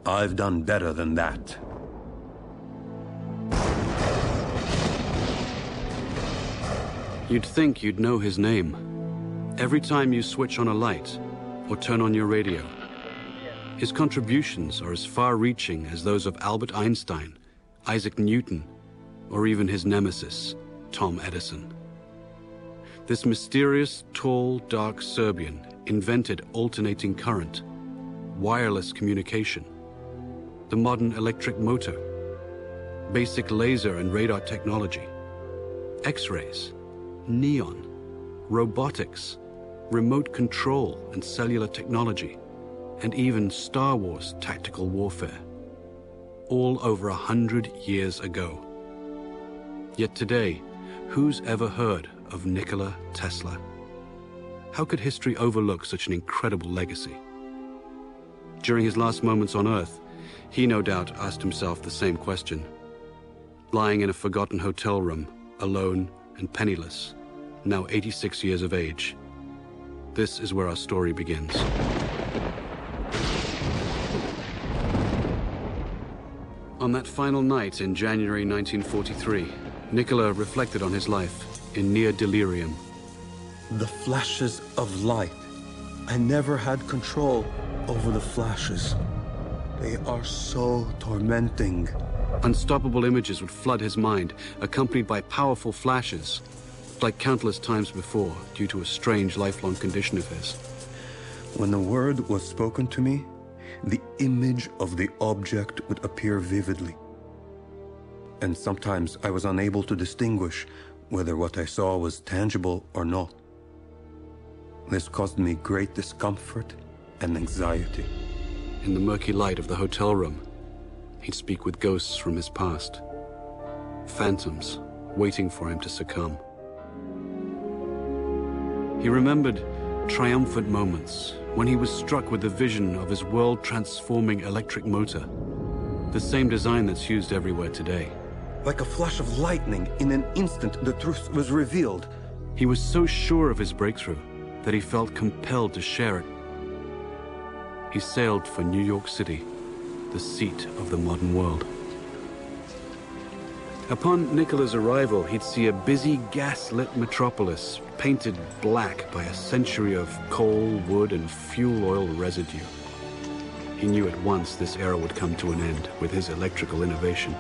I've done better than that. You'd think you'd know his name. Every time you switch on a light or turn on your radio, his contributions are as far-reaching as those of Albert Einstein, Isaac Newton, or even his nemesis, Tom Edison. This mysterious, tall, dark Serbian invented alternating current, wireless communication, the modern electric motor, basic laser and radar technology, X-rays, neon, robotics, remote control and cellular technology, and even Star Wars tactical warfare, all over 100 years ago. Yet today, who's ever heard of Nikola Tesla? How could history overlook such an incredible legacy? During his last moments on Earth, he no doubt asked himself the same question. Lying in a forgotten hotel room, alone and penniless, now 86 years of age. This is where our story begins. On that final night in January 1943, Nikola reflected on his life in near delirium. The flashes of light. I never had control over the flashes. They are so tormenting. Unstoppable images would flood his mind, accompanied by powerful flashes, like countless times before, due to a strange lifelong condition of his. When the word was spoken to me, the image of the object would appear vividly. And sometimes I was unable to distinguish whether what I saw was tangible or not. This caused me great discomfort and anxiety. In the murky light of the hotel room, he'd speak with ghosts from his past. Phantoms waiting for him to succumb. He remembered triumphant moments when he was struck with the vision of his world-transforming electric motor, the same design that's used everywhere today. Like a flash of lightning, in an instant, the truth was revealed. He was so sure of his breakthrough that he felt compelled to share it. He sailed for New York City, the seat of the modern world. Upon Nikola's arrival, he'd see a busy, gas-lit metropolis painted black by a century of coal, wood, and fuel oil residue. He knew at once this era would come to an end with his electrical innovation.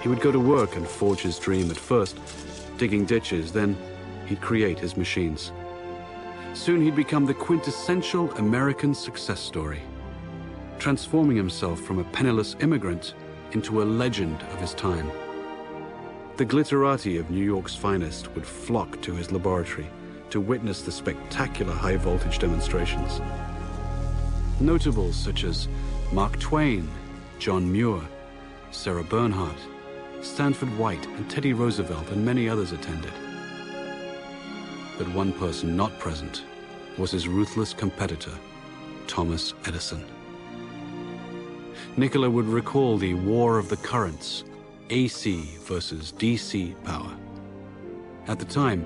He would go to work and forge his dream at first, digging ditches, then he'd create his machines. Soon he'd become the quintessential American success story, transforming himself from a penniless immigrant into a legend of his time. The glitterati of New York's finest would flock to his laboratory to witness the spectacular high-voltage demonstrations. Notables such as Mark Twain, John Muir, Sarah Bernhardt, Stanford White, and Teddy Roosevelt, and many others attended. But one person not present was his ruthless competitor, Thomas Edison. Nikola would recall the war of the currents, AC versus DC power. At the time,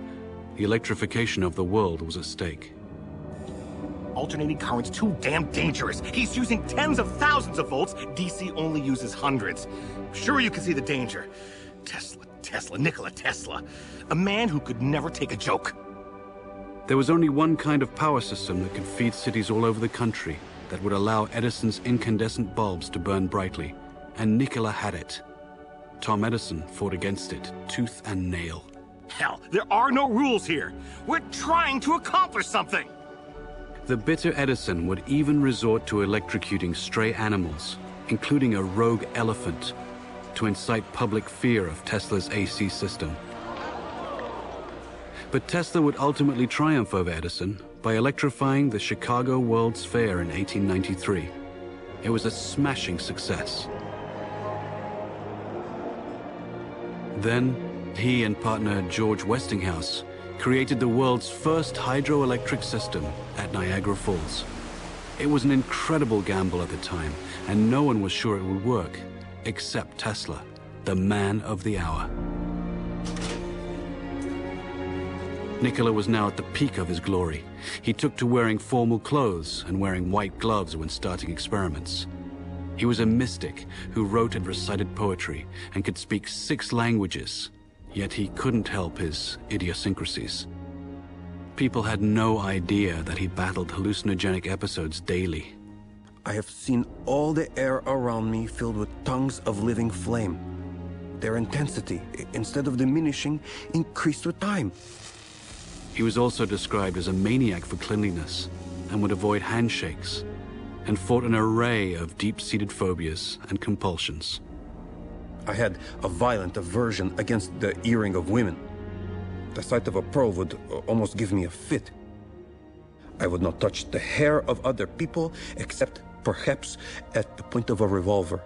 the electrification of the world was at stake. Alternating current's too damn dangerous. He's using tens of thousands of volts. DC only uses hundreds. Sure, you can see the danger. Nikola Tesla. A man who could never take a joke. There was only one kind of power system that could feed cities all over the country that would allow Edison's incandescent bulbs to burn brightly, and Nikola had it. Tom Edison fought against it, tooth and nail. Hell, there are no rules here. We're trying to accomplish something. The bitter Edison would even resort to electrocuting stray animals, including a rogue elephant, to incite public fear of Tesla's AC system. But Tesla would ultimately triumph over Edison by electrifying the Chicago World's Fair in 1893. It was a smashing success. Then, he and partner George Westinghouse created the world's first hydroelectric system at Niagara Falls. It was an incredible gamble at the time, and no one was sure it would work, except Tesla, the man of the hour. Nikola was now at the peak of his glory. He took to wearing formal clothes and wearing white gloves when starting experiments. He was a mystic who wrote and recited poetry and could speak 6 languages, yet he couldn't help his idiosyncrasies. People had no idea that he battled hallucinogenic episodes daily. I have seen all the air around me filled with tongues of living flame. Their intensity, instead of diminishing, increased with time. He was also described as a maniac for cleanliness and would avoid handshakes, and fought an array of deep-seated phobias and compulsions. I had a violent aversion against the earring of women. The sight of a pearl would almost give me a fit. I would not touch the hair of other people, except perhaps at the point of a revolver.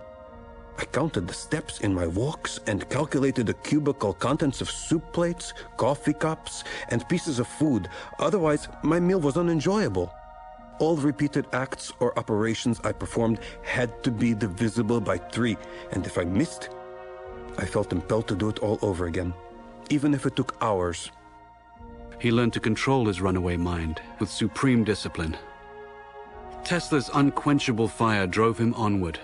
I counted the steps in my walks and calculated the cubical contents of soup plates, coffee cups, and pieces of food. Otherwise, my meal was unenjoyable. All repeated acts or operations I performed had to be divisible by 3, and if I missed, I felt impelled to do it all over again, even if it took hours. He learned to control his runaway mind with supreme discipline. Tesla's unquenchable fire drove him onward,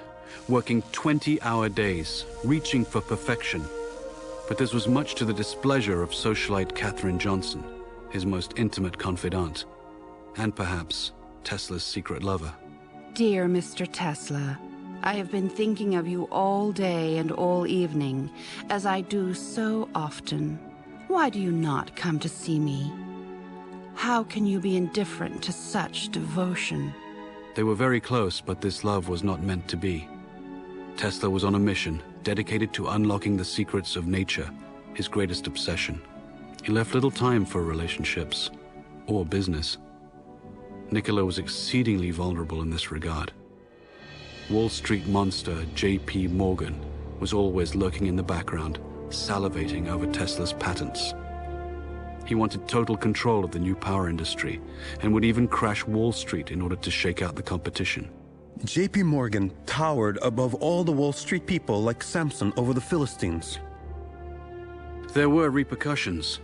working 20-hour days, reaching for perfection. But this was much to the displeasure of socialite Katherine Johnson, his most intimate confidant, and perhaps Tesla's secret lover. Dear Mr. Tesla, I have been thinking of you all day and all evening, as I do so often. Why do you not come to see me? How can you be indifferent to such devotion? They were very close, but this love was not meant to be. Tesla was on a mission dedicated to unlocking the secrets of nature, his greatest obsession. He left little time for relationships or business. Nikola was exceedingly vulnerable in this regard. Wall Street monster J.P. Morgan was always lurking in the background, salivating over Tesla's patents. He wanted total control of the new power industry and would even crash Wall Street in order to shake out the competition. J.P. Morgan towered above all the Wall Street people like Samson over the Philistines. There were repercussions.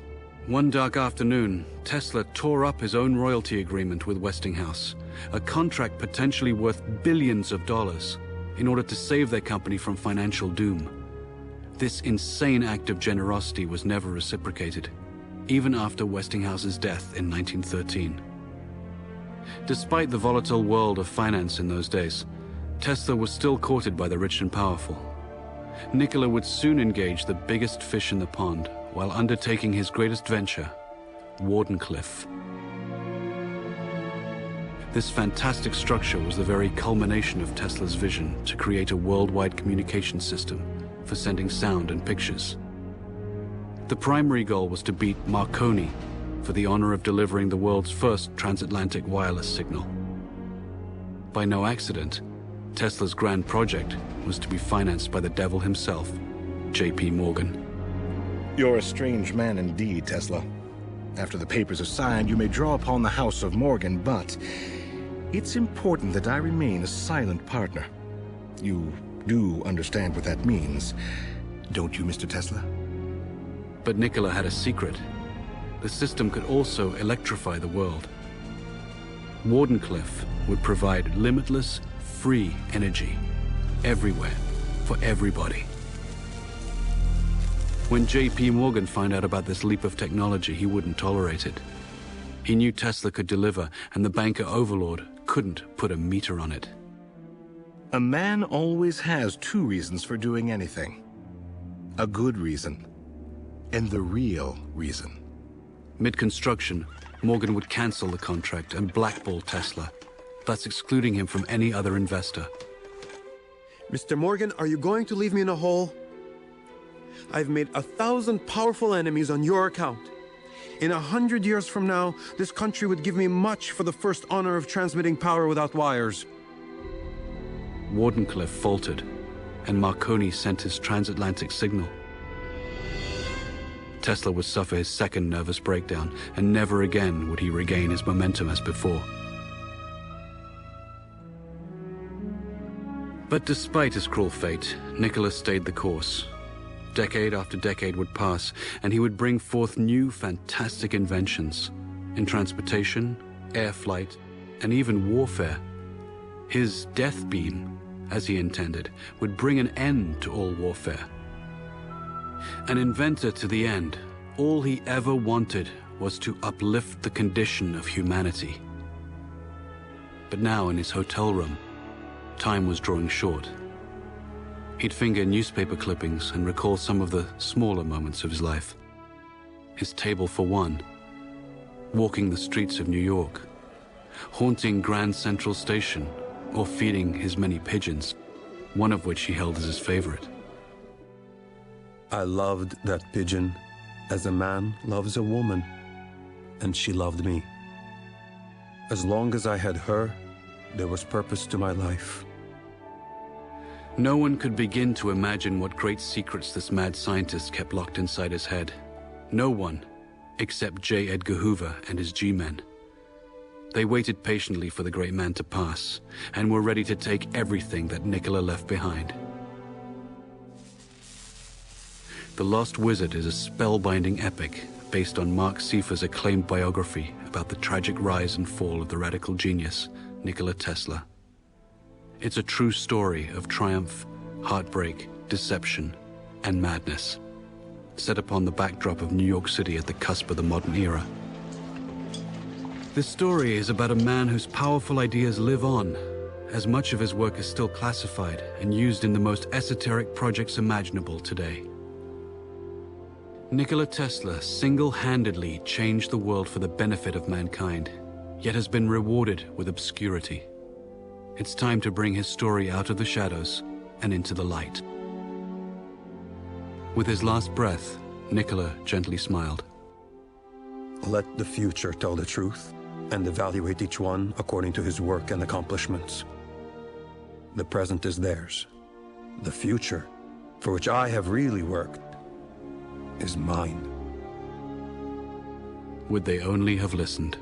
One dark afternoon, Tesla tore up his own royalty agreement with Westinghouse, a contract potentially worth billions of dollars, in order to save their company from financial doom. This insane act of generosity was never reciprocated, even after Westinghouse's death in 1913. Despite the volatile world of finance in those days, Tesla was still courted by the rich and powerful. Nikola would soon engage the biggest fish in the pond while undertaking his greatest venture, Wardenclyffe. This fantastic structure was the very culmination of Tesla's vision to create a worldwide communication system for sending sound and pictures. The primary goal was to beat Marconi for the honor of delivering the world's first transatlantic wireless signal. By no accident, Tesla's grand project was to be financed by the devil himself, J.P. Morgan. You're a strange man indeed, Tesla. After the papers are signed, you may draw upon the House of Morgan, but it's important that I remain a silent partner. You do understand what that means, don't you, Mr. Tesla? But Nikola had a secret. The system could also electrify the world. Wardenclyffe would provide limitless, free energy, everywhere, for everybody. When J.P. Morgan found out about this leap of technology, he wouldn't tolerate it. He knew Tesla could deliver, and the banker overlord couldn't put a meter on it. A man always has 2 reasons for doing anything. A good reason, and the real reason. Mid-construction, Morgan would cancel the contract and blackball Tesla, thus excluding him from any other investor. Mr. Morgan, are you going to leave me in a hole? I've made 1,000 powerful enemies on your account. In 100 years from now, this country would give me much for the first honor of transmitting power without wires. Wardenclyffe faltered, and Marconi sent his transatlantic signal. Tesla would suffer his second nervous breakdown, and never again would he regain his momentum as before. But despite his cruel fate, Nikola stayed the course. Decade after decade would pass, and he would bring forth new fantastic inventions in transportation, air flight, and even warfare. His death beam as he intended, would bring an end to all warfare. An inventor to the end, all he ever wanted was to uplift the condition of humanity. But now in his hotel room, time was drawing short. He'd finger newspaper clippings and recall some of the smaller moments of his life. His table for one, walking the streets of New York, haunting Grand Central Station, or feeding his many pigeons, one of which he held as his favorite. I loved that pigeon as a man loves a woman, and she loved me. As long as I had her, there was purpose to my life. No one could begin to imagine what great secrets this mad scientist kept locked inside his head. No one, except J. Edgar Hoover and his G-men. They waited patiently for the great man to pass, and were ready to take everything that Nikola left behind. The Lost Wizard is a spellbinding epic based on Mark Siefer's acclaimed biography about the tragic rise and fall of the radical genius, Nikola Tesla. It's a true story of triumph, heartbreak, deception, and madness, set upon the backdrop of New York City at the cusp of the modern era. This story is about a man whose powerful ideas live on, as much of his work is still classified and used in the most esoteric projects imaginable today. Nikola Tesla single-handedly changed the world for the benefit of mankind, yet has been rewarded with obscurity. It's time to bring his story out of the shadows and into the light. With his last breath, Nikola gently smiled. Let the future tell the truth, and evaluate each one according to his work and accomplishments. The present is theirs. The future, for which I have really worked, is mine. Would they only have listened?